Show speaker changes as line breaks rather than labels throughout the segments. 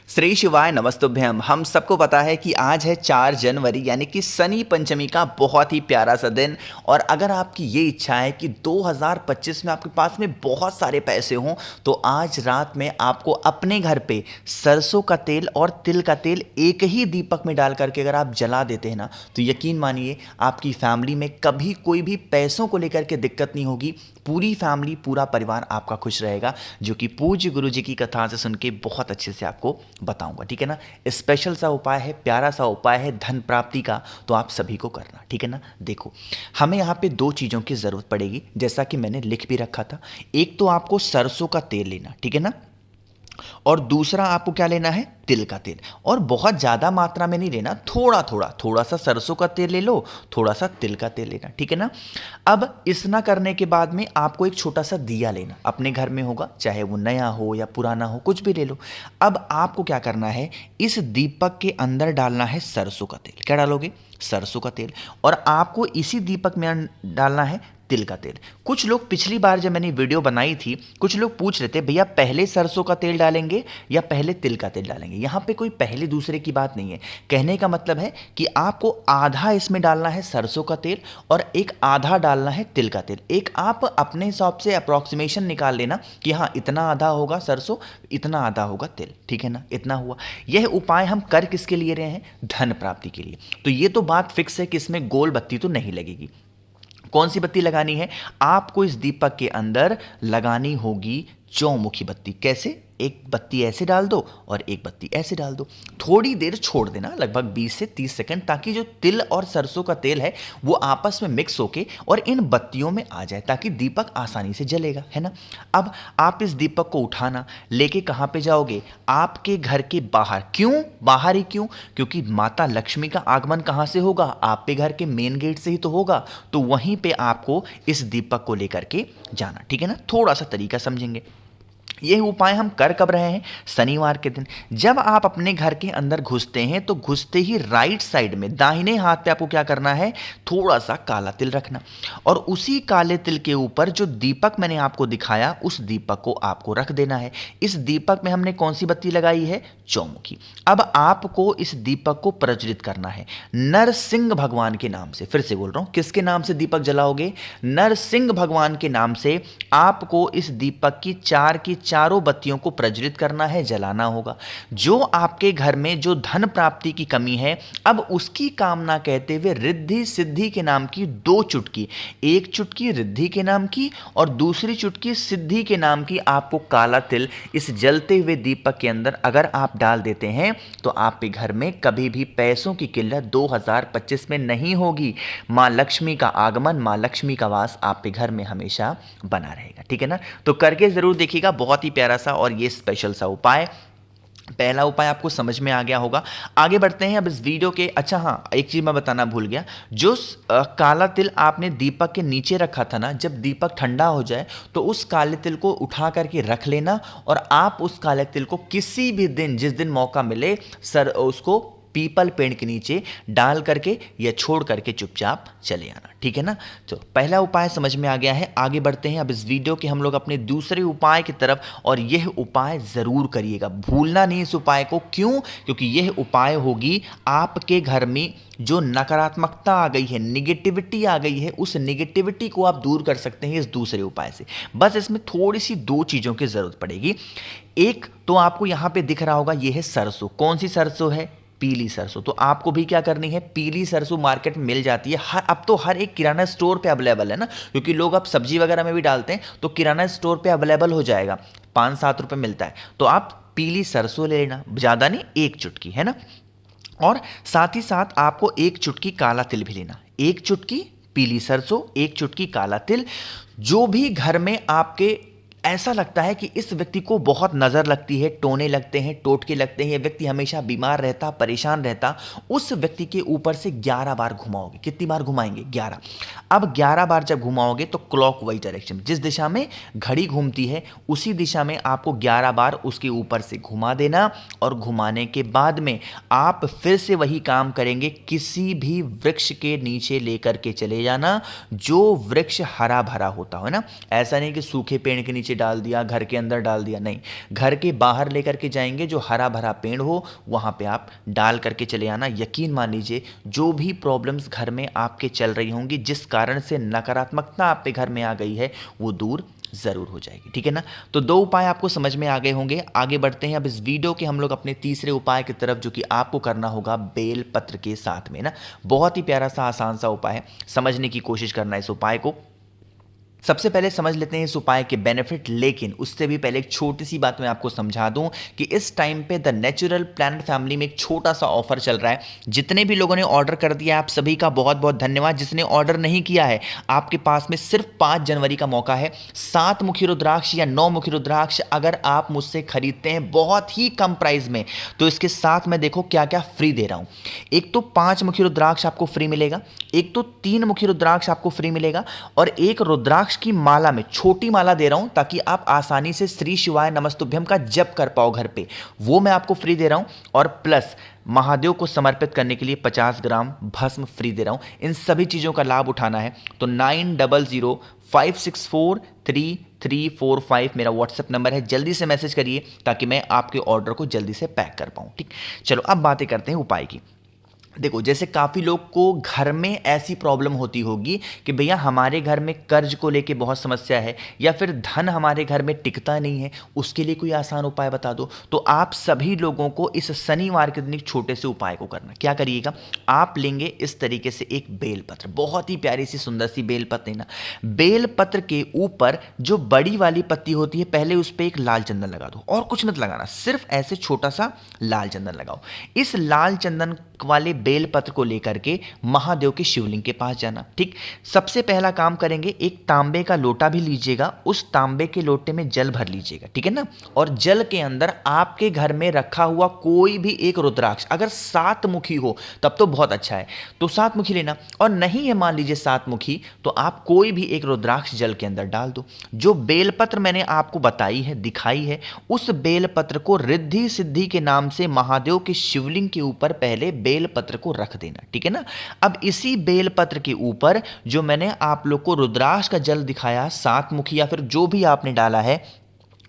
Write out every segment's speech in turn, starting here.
श्री शिवाय नमस्तुभ्यम। हम सबको पता है कि आज है 4 जनवरी यानी कि शनि पंचमी का बहुत ही प्यारा सा दिन। और अगर आपकी ये इच्छा है कि 2025 में आपके पास में बहुत सारे पैसे हों तो आज रात में आपको अपने घर पे सरसों का तेल और तिल का तेल एक ही दीपक में डाल करके अगर आप जला देते हैं ना तो यकीन मानिए आपकी फैमिली में कभी कोई भी पैसों को लेकर के दिक्कत नहीं होगी। पूरी फैमिली पूरा परिवार आपका खुश रहेगा, जो कि पूज्य गुरु जी की कथा से सुन के बहुत अच्छे से आपको बताऊंगा। ठीक है ना। स्पेशल सा उपाय है, प्यारा सा उपाय है धन प्राप्ति का, तो आप सभी को करना। ठीक है ना। देखो, हमें यहाँ पे 2 चीज़ों की ज़रूरत पड़ेगी, जैसा कि मैंने लिख भी रखा था। एक तो आपको सरसों का तेल लेना, ठीक है ना, और दूसरा आपको क्या लेना है, तिल का तेल। और बहुत ज़्यादा मात्रा में नहीं लेना, थोड़ा थोड़ा, थोड़ा सा सरसों का तेल ले लो, थोड़ा सा तिल का तेल लेना। ठीक है ना। अब इतना करने के बाद में आपको एक छोटा सा दिया लेना, अपने घर में होगा, चाहे वो नया हो या पुराना हो, कुछ भी ले लो। अब आपको क्या करना है, इस दीपक के अंदर डालना है सरसों का तेल। क्या डालोगे, सरसों का तेल। और आपको इसी दीपक में डालना है तिल का तेल। कुछ लोग, पिछली बार जब मैंने वीडियो बनाई थी, कुछ लोग पूछ रहे थे भैया पहले सरसों का तेल डालेंगे या पहले तिल का तेल डालेंगे। यहाँ पे कोई पहले दूसरे की बात नहीं है। कहने का मतलब है कि आपको आधा इसमें डालना है सरसों का तेल और एक आधा डालना है तिल का तेल। एक आप अपने हिसाब से अप्रॉक्सीमेशन निकाल लेना कि हाँ इतना आधा होगा सरसों, इतना आधा होगा तिल। ठीक है ना, इतना हुआ। यह उपाय हम कर किसके लिए रहे हैं, धन प्राप्ति के लिए। तो ये तो बात फिक्स है कि इसमें गोल बत्ती तो नहीं लगेगी। कौन सी बत्ती लगानी है, आपको इस दीपक के अंदर लगानी होगी चौमुखी बत्ती। कैसे, एक बत्ती ऐसे डाल दो और एक बत्ती ऐसे डाल दो। थोड़ी देर छोड़ देना, लगभग 20 से 30 सेकंड, ताकि जो तिल और सरसों का तेल है वो आपस में मिक्स होके और इन बत्तियों में आ जाए, ताकि दीपक आसानी से जलेगा, है ना। अब आप इस दीपक को उठाना, लेके कहाँ पे जाओगे, आपके घर के बाहर। क्यों बाहर ही क्यों, क्योंकि माता लक्ष्मी का आगमन कहाँ से होगा, आपके घर के मेन गेट से ही तो होगा। तो वहीं पे आपको इस दीपक को लेकर के जाना। ठीक है ना। थोड़ा सा तरीका समझेंगे। यह उपाय हम कर कब रहे हैं, शनिवार के दिन। जब आप अपने घर के अंदर घुसते हैं तो घुसते ही राइट साइड में दाहिने हाथ पे आपको क्या करना है, थोड़ा सा काला तिल रखना और उसी काले तिल के ऊपर जो दीपक मैंने आपको दिखाया उस दीपक को आपको रख देना है। इस दीपक में हमने कौन सी बत्ती लगाई है, चौमुखी। अब आपको इस दीपक को प्रज्वलित करना है नरसिंह भगवान के नाम से। फिर से बोल रहा हूं, किसके नाम से दीपक जलाओगे, नरसिंह भगवान के नाम से आपको इस दीपक की चारों बत्तियों को प्रज्वलित करना है, जलाना होगा। जो आपके घर में जो धन प्राप्ति की कमी है, अब उसकी कामना कहते हुए रिद्धि सिद्धि के नाम की 2 चुटकी, एक चुटकी रिद्धि के नाम की और दूसरी चुटकी सिद्धि के नाम की, आपको काला तिल इस जलते हुए दीपक के अंदर अगर आप डाल देते हैं तो आपके घर में कभी भी पैसों की किल्लत 2025 में नहीं होगी। मां लक्ष्मी का आगमन, मां लक्ष्मी का वास आपके घर में हमेशा बना रहेगा। ठीक है ना। तो करके जरूर देखिएगा, बहुत ही प्यारा सा और ये स्पेशल सा उपाय। पहला उपाय आपको समझ में आ गया होगा। आगे बढ़ते हैं अब इस वीडियो के। अच्छा हाँ, एक चीज मैं बताना भूल गया, जो काला तिल आपने दीपक के नीचे रखा था ना, जब दीपक ठंडा हो जाए तो उस काले तिल को उठा करके रख लेना और आप उस काले तिल को किसी भी दिन, जिस दिन मौका मिले, सर उसको पीपल पेड़ के नीचे डाल करके या छोड़ करके चुपचाप चले आना। ठीक है ना। तो पहला उपाय समझ में आ गया है। आगे बढ़ते हैं अब इस वीडियो के हम लोग अपने दूसरे उपाय की तरफ, और यह उपाय जरूर करिएगा, भूलना नहीं इस उपाय को। क्यों, क्योंकि यह उपाय होगी आपके घर में जो नकारात्मकता आ गई है, निगेटिविटी आ गई है, उस निगेटिविटी को आप दूर कर सकते हैं इस दूसरे उपाय से। बस इसमें थोड़ी सी 2 चीजों की जरूरत पड़ेगी। एक तो आपको यहां पे दिख रहा होगा, यह है सरसों। कौन सी सरसों है, पीली सरसों। तो आपको भी क्या करनी है, पीली सरसों मार्केट में मिल जाती है। अब तो हर एक किराना स्टोर पे अवेलेबल है ना, क्योंकि लोग अब सब्जी वगैरह में भी डालते हैं, तो किराना स्टोर पे अवेलेबल हो जाएगा, 5-7 रुपए मिलता है। तो आप पीली सरसों ले लेना, ज्यादा नहीं, 1 चुटकी, है ना। और साथ ही साथ आपको 1 चुटकी काला तिल भी लेना, 1 चुटकी पीली सरसों, 1 चुटकी काला तिल। जो भी घर में आपके ऐसा लगता है कि इस व्यक्ति को बहुत नज़र लगती है, टोने लगते हैं, टोटके लगते हैं, ये व्यक्ति हमेशा बीमार रहता, परेशान रहता, उस व्यक्ति के ऊपर से 11 बार घुमाओगे। कितनी बार घुमाएंगे, 11। अब 11 बार जब घुमाओगे तो क्लॉकवाइज डायरेक्शन, जिस दिशा में घड़ी घूमती है उसी दिशा में आपको 11 बार उसके ऊपर से घुमा देना। और घुमाने के बाद में आप फिर से वही काम करेंगे, किसी भी वृक्ष के नीचे लेकर के चले जाना जो वृक्ष हरा भरा होता है ना। ऐसा नहीं कि सूखे पेड़ के नीचे नीचे डाल दिया, घर के अंदर डाल दिया, नहीं, घर के बाहर लेकर के जाएंगे, जो हरा भरा पेड़ हो वहां पे आप डाल करके चले आना। यकीन मान लीजिए जो भी प्रॉब्लम्स घर में आपके चल रही होंगी, जिस कारण से नकारात्मकता आप पे घर में आ गई है, वो दूर जरूर हो जाएगी, ठीक है ना। तो 2 उपाय आपको समझ में आ गए होंगे। आगे बढ़ते हैं अब इस वीडियो के हम लोग अपने तीसरे उपाय की तरफ, जो कि आपको करना होगा बेल पत्र के साथ में ना। बहुत ही प्यारा सा आसान सा उपाय है, समझने की कोशिश करना इस उपाय को। सबसे पहले समझ लेते हैं इस उपाय के बेनिफिट, लेकिन उससे भी पहले एक छोटी सी बात मैं आपको समझा दूं कि इस टाइम पे द नेचुरल प्लैनेट फैमिली में एक छोटा सा ऑफर चल रहा है। जितने भी लोगों ने ऑर्डर कर दिया, आप सभी का बहुत बहुत धन्यवाद। जिसने ऑर्डर नहीं किया है, आपके पास में सिर्फ 5 जनवरी का मौका है। 7 मुखी रुद्राक्ष या 9 मुखी रुद्राक्ष अगर आप मुझसे खरीदते हैं बहुत ही कम प्राइस में, तो इसके साथ मैं देखो क्या क्या फ्री दे रहा हूं। एक तो 5 मुखी रुद्राक्ष आपको फ्री मिलेगा, एक तो 3 मुखी रुद्राक्ष आपको फ्री मिलेगा, और एक रुद्राक्ष की माला में छोटी माला दे रहा हूं ताकि आप आसानी से श्री शिवाय नमस्तुभ्यम का जप कर पाओ घर पे, वो मैं आपको फ्री दे रहा हूं। और प्लस महादेव को समर्पित करने के लिए 50 ग्राम भस्म फ्री दे रहा हूं। इन सभी चीजों का लाभ उठाना है तो 9005643345 मेरा व्हाट्सएप नंबर है, जल्दी से मैसेज करिए ताकि मैं आपके ऑर्डर को जल्दी से पैक कर पाऊं। ठीक, चलो अब बातें करते हैं उपाय की। देखो, जैसे काफ़ी लोग को घर में ऐसी प्रॉब्लम होती होगी कि भैया हमारे घर में कर्ज को लेके बहुत समस्या है, या फिर धन हमारे घर में टिकता नहीं है, उसके लिए कोई आसान उपाय बता दो। तो आप सभी लोगों को इस शनिवार के दिन एक छोटे से उपाय को करना। क्या करिएगा, आप लेंगे इस तरीके से एक बेलपत्र, बहुत ही प्यारी सी सुंदर सी बेलपत्र लेना। बेलपत्र के ऊपर जो बड़ी वाली पत्ती होती है, पहले उस पर एक लाल चंदन लगा दो, और कुछ मत लगाना, सिर्फ ऐसे छोटा सा लाल चंदन लगाओ। इस लाल चंदन वाले बेलपत्र को लेकर के महादेव के शिवलिंग के पास जाना। ठीक, सबसे पहला काम करेंगे, एक तांबे का लोटा भी लीजिएगा, उस तांबे के लोटे में जल भर लीजिएगा, ठीक है ना। और जल के अंदर आपके घर में रखा हुआ कोई भी एक रुद्राक्ष, अगर 7 मुखी हो तब तो बहुत अच्छा है, तो 7 मुखी लेना, और नहीं है मान लीजिए 7 मुखी, तो आप कोई भी एक रुद्राक्ष जल के अंदर डाल दो। जो बेलपत्र मैंने आपको बताई है, दिखाई है, उस बेलपत्र को रिद्धि सिद्धि के नाम से महादेव के शिवलिंग के ऊपर पहले बेलपत्र को रख देना, ठीक है ना। अब इसी बेलपत्र के ऊपर जो मैंने आप लोग को रुद्राक्ष का जल दिखाया, 7 मुखी या फिर जो भी आपने डाला है,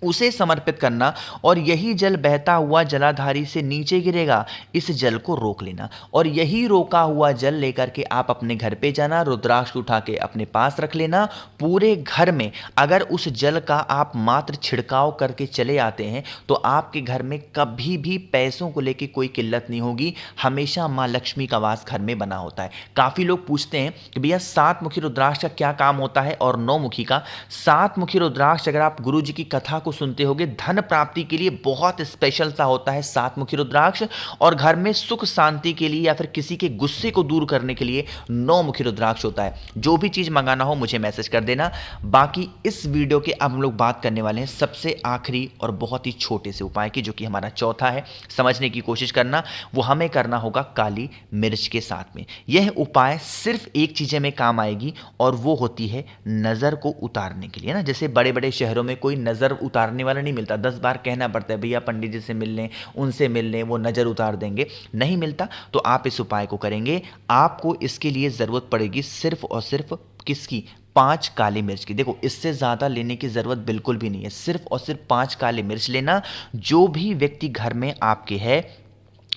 उसे समर्पित करना, और यही जल बहता हुआ जलाधारी से नीचे गिरेगा। इस जल को रोक लेना, और यही रोका हुआ जल लेकर के आप अपने घर पे जाना, रुद्राक्ष उठा के अपने पास रख लेना। पूरे घर में अगर उस जल का आप मात्र छिड़काव करके चले आते हैं, तो आपके घर में कभी भी पैसों को लेके कोई किल्लत नहीं होगी। हमेशा माँ लक्ष्मी का वास घर में बना होता है। काफ़ी लोग पूछते हैं कि भैया 7 मुखी रुद्राक्ष का क्या काम होता है और 9 मुखी का। 7 मुखी रुद्राक्ष अगर आप गुरु जी की कथा को सुनते होंगे, धन प्राप्ति के लिए बहुत स्पेशल सा होता है 7 मुखी रुद्राक्ष, और घर में सुख शांति के लिए या फिर किसी के गुस्से को दूर करने के लिए 9 मुखी रुद्राक्ष होता है। जो भी चीज मंगाना हो मुझे मैसेज कर देना। बाकी इस वीडियो के अब हम लोग बात करने वाले हैं सबसे आखिरी और बहुत ही छोटे से उपाय की, जो कि हमारा चौथा है। समझने की कोशिश करना, वो हमें करना होगा काली मिर्च के साथ में। यह उपाय सिर्फ एक चीजें में काम आएगी, और वो होती है नजर को उतारने के लिए ना। जैसे बड़े बड़े शहरों में कोई नजर उतारने वाला नहीं मिलता, 10 बार कहना पड़ता है भैया पंडित जी से मिल लें, उनसे मिल लें, वो नजर उतार देंगे, नहीं मिलता। तो आप इस उपाय को करेंगे। आपको इसके लिए जरूरत पड़ेगी सिर्फ और सिर्फ किसकी, 5 काली मिर्च की। देखो, इससे ज्यादा लेने की जरूरत बिल्कुल भी नहीं है, सिर्फ और सिर्फ 5 काली मिर्च लेना। जो भी व्यक्ति घर में आपके है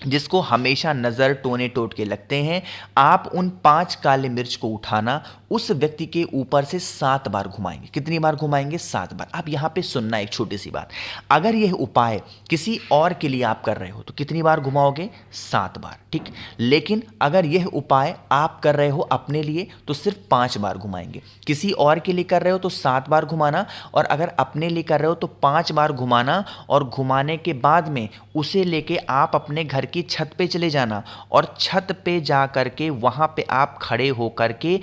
जिसको हमेशा नजर टोने टोटके लगते हैं, आप उन 5 काली मिर्च को उठाना, उस व्यक्ति के ऊपर से 7 बार घुमाएंगे। कितनी बार घुमाएंगे? 7 बार। अब यहां पे सुनना एक छोटी सी बात, अगर यह उपाय किसी और के लिए आप कर रहे हो तो कितनी बार घुमाओगे? 7 बार, ठीक। लेकिन अगर यह उपाय आप कर रहे हो अपने लिए तो सिर्फ 5 बार घुमाएंगे। किसी और के लिए कर रहे हो तो 7 बार घुमाना, और अगर अपने लिए कर रहे हो तो 5 बार घुमाना। और घुमाने के बाद में उसे लेके आप अपने घर की छत पे चले जाना, और छत पे जा करके वहां पे आप खड़े होकर के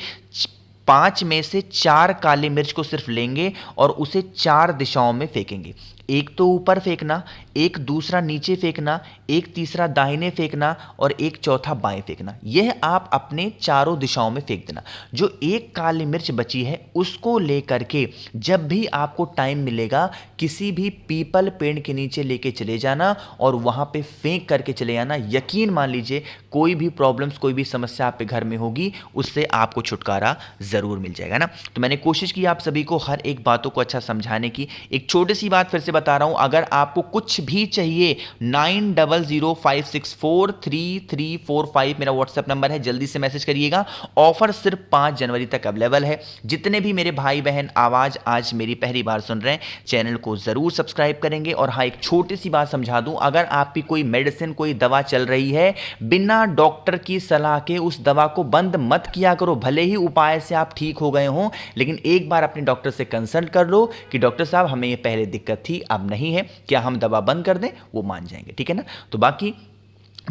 5 में से 4 काली मिर्च को सिर्फ लेंगे और उसे 4 दिशाओं में फेंकेंगे। एक तो ऊपर फेंकना, एक दूसरा नीचे फेंकना, एक तीसरा दाहिने फेंकना और एक चौथा बाएं फेंकना। यह आप अपने चारों दिशाओं में फेंक देना। जो एक काली मिर्च बची है उसको लेकर के जब भी आपको टाइम मिलेगा किसी भी पीपल पेड़ के नीचे लेके चले जाना और वहां पे फेंक करके चले आना। यकीन मान लीजिए कोई भी प्रॉब्लम्स, कोई भी समस्या आपके घर में होगी उससे आपको छुटकारा जरूर मिल जाएगा ना। तो मैंने कोशिश की आप सभी को हर एक बातों को अच्छा समझाने की। एक छोटी सी बात फिर से बता रहा हूं, अगर आपको कुछ भी चाहिए 9005643345 मेरा व्हाट्सएप नंबर है, जल्दी से मैसेज करिएगा। ऑफर सिर्फ 5 जनवरी तक अवेलेबल है। जितने भी मेरे भाई बहन आवाज आज मेरी पहली बार सुन रहे हैं, चैनल को जरूर सब्सक्राइब करेंगे। और हाँ, एक छोटी सी बात समझा दूं, अगर आपकी कोई मेडिसिन, कोई दवा चल रही है, बिना डॉक्टर की सलाह के उस दवा को बंद मत किया करो। भले ही उपाय से आप ठीक हो गए हों, लेकिन एक बार अपने डॉक्टर से कंसल्ट कर लो कि डॉक्टर साहब हमें ये पहले दिक्कत थी, अब नहीं है, क्या हम दवा बंद कर दें? वो मान जाएंगे, ठीक है ना। तो बाकी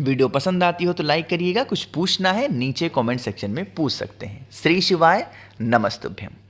वीडियो पसंद आती हो तो लाइक करिएगा। कुछ पूछना है नीचे कमेंट सेक्शन में पूछ सकते हैं। श्री शिवाय नमस्तुभ्यम।